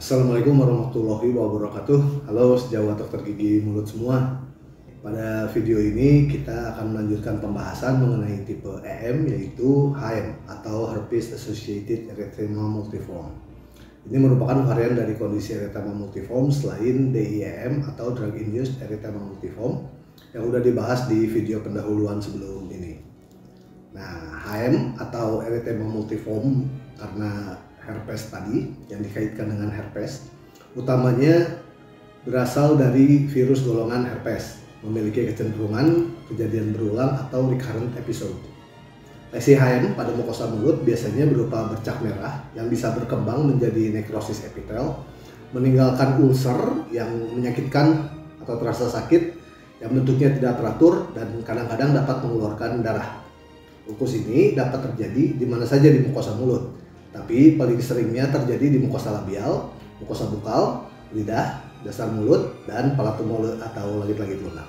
Assalamualaikum warahmatullahi wabarakatuh. Halo sejawat dokter gigi mulut semua. Pada video ini kita akan melanjutkan pembahasan mengenai tipe EM, yaitu HM atau Herpes Associated Erythema Multiforme. Ini merupakan varian dari kondisi erythema multiforme selain DIEM atau Drug Induced Erythema Multiforme yang sudah dibahas di video pendahuluan sebelum ini. Nah, HM atau erythema multiforme karena herpes tadi yang dikaitkan dengan herpes utamanya berasal dari virus golongan herpes, memiliki kecenderungan kejadian berulang atau recurrent episode. Lesi HM pada mukosa mulut biasanya berupa bercak merah yang bisa berkembang menjadi nekrosis epitel, meninggalkan ulcer yang menyakitkan atau terasa sakit yang bentuknya tidak teratur dan kadang-kadang dapat mengeluarkan darah. Ulkus ini dapat terjadi di mana saja di mukosa mulut, tapi paling seringnya terjadi di mukosa labial, mukosa bukal, lidah, dasar mulut, dan palatum mulut atau langit-langit lunak.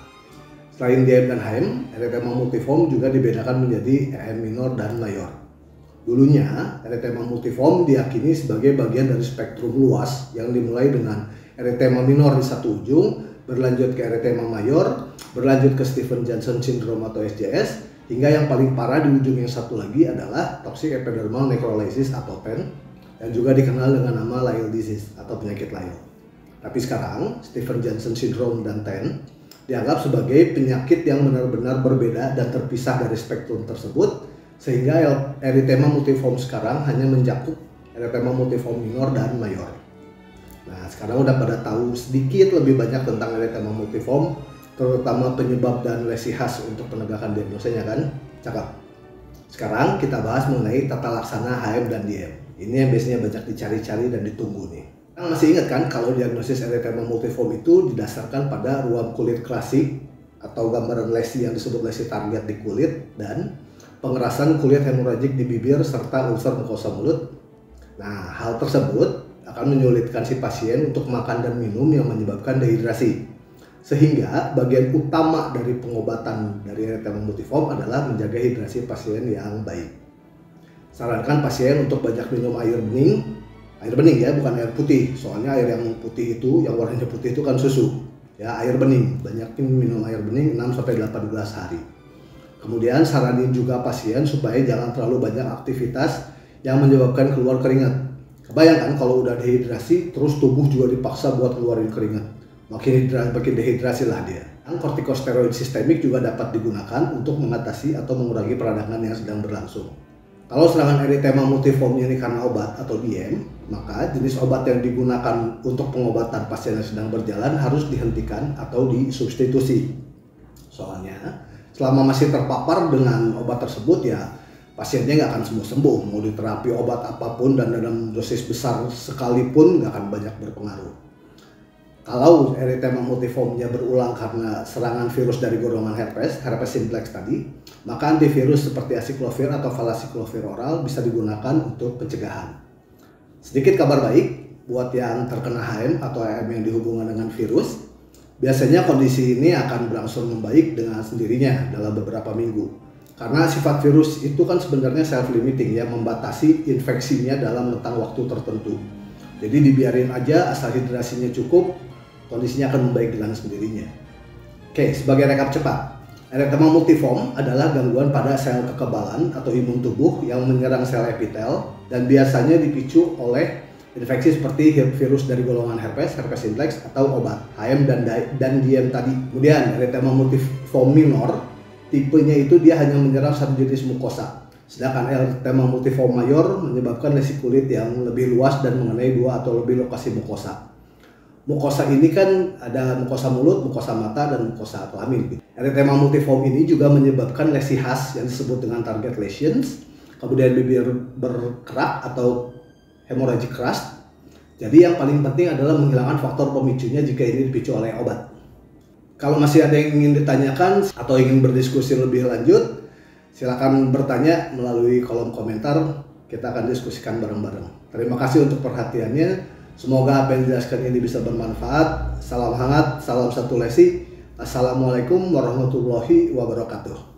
Selain DIEM dan HM, erythema multiforme juga dibedakan menjadi EM minor dan mayor. Dulunya, erythema multiforme diyakini sebagai bagian dari spektrum luas yang dimulai dengan erythema minor di satu ujung, berlanjut ke erythema mayor, berlanjut ke Stevens-Johnson syndrome atau SJS, hingga yang paling parah di ujung yang satu lagi adalah toxic epidermal necrolysis atau TEN yang juga dikenal dengan nama Lyell disease atau penyakit Lyell. Tapi sekarang Stevens-Johnson syndrome dan TEN dianggap sebagai penyakit yang benar-benar berbeda dan terpisah dari spektrum tersebut, sehingga erythema multiforme sekarang hanya mencakup erythema multiforme minor dan mayor. Nah, sekarang udah pada tahu sedikit lebih banyak tentang erythema multiforme, terutama penyebab dan lesi khas untuk penegakan diagnosanya kan? Cakep. Sekarang kita bahas mengenai tata laksana HM dan DIEM. Ini yang biasanya banyak dicari-cari dan ditunggu nih. Kalian masih ingat kan kalau diagnosis erythema multiforme itu didasarkan pada ruam kulit klasik atau gambaran lesi yang disebut lesi target di kulit dan pengerasan kulit hemoragik di bibir serta ulcer mukosa mulut. Nah, hal tersebut akan menyulitkan si pasien untuk makan dan minum yang menyebabkan dehidrasi. Sehingga bagian utama dari pengobatan dari erythema multiforme adalah menjaga hidrasi pasien yang baik. Sarankan pasien untuk banyak minum air bening ya, bukan air putih. Soalnya air yang putih itu, yang warnanya putih itu kan susu. Ya, air bening. Banyakin minum air bening 6-8 gelas sehari. Kemudian saranin juga pasien supaya jangan terlalu banyak aktivitas yang menyebabkan keluar keringat. Kebayangkan kalau udah dehidrasi terus tubuh juga dipaksa buat keluarin keringat. Makin dehidrasi lah dia. Kortikosteroid sistemik juga dapat digunakan untuk mengatasi atau mengurangi peradangan yang sedang berlangsung. Kalau serangan erythema multiforme ini karena obat atau DIEM, maka jenis obat yang digunakan untuk pengobatan pasien yang sedang berjalan harus dihentikan atau disubstitusi. Soalnya, selama masih terpapar dengan obat tersebut ya pasiennya nggak akan sembuh-sembuh. Mau diterapi obat apapun dan dalam dosis besar sekalipun nggak akan banyak berpengaruh. Kalau erythema multiforme-nya berulang karena serangan virus dari golongan herpes simplex tadi, maka antivirus seperti aciclovir atau valacyclovir oral bisa digunakan untuk pencegahan. Sedikit kabar baik buat yang terkena HM atau EM yang dihubungkan dengan virus, biasanya kondisi ini akan berangsur membaik dengan sendirinya dalam beberapa minggu. Karena sifat virus itu kan sebenarnya self-limiting ya, membatasi infeksinya dalam rentang waktu tertentu. Jadi dibiarin aja asal hidrasinya cukup, kondisinya akan membaik dengan sendirinya. Oke, sebagai rekap cepat, erythema multiforme adalah gangguan pada sel kekebalan atau imun tubuh yang menyerang sel epitel dan biasanya dipicu oleh infeksi seperti virus dari golongan herpes simplex atau obat HM dan DIEM tadi. Kemudian erythema multiforme minor, tipenya itu dia hanya menyerang satu jenis mukosa. Sedangkan erythema multiforme mayor menyebabkan lesi kulit yang lebih luas dan mengenai 2 atau lebih lokasi mukosa. Mukosa ini kan ada mukosa mulut, mukosa mata, dan mukosa kelamin. Erythema multiforme ini juga menyebabkan lesi khas yang disebut dengan target lesions, kemudian bibir berkerak atau hemorrhagic crust. Jadi yang paling penting adalah menghilangkan faktor pemicunya jika ini dipicu oleh obat. Kalau masih ada yang ingin ditanyakan atau ingin berdiskusi lebih lanjut, silakan bertanya melalui kolom komentar, kita akan diskusikan bareng-bareng. Terima kasih untuk perhatiannya. Semoga apa yang dijelaskan ini bisa bermanfaat. Salam hangat, salam satu lesi. Assalamualaikum warahmatullahi wabarakatuh.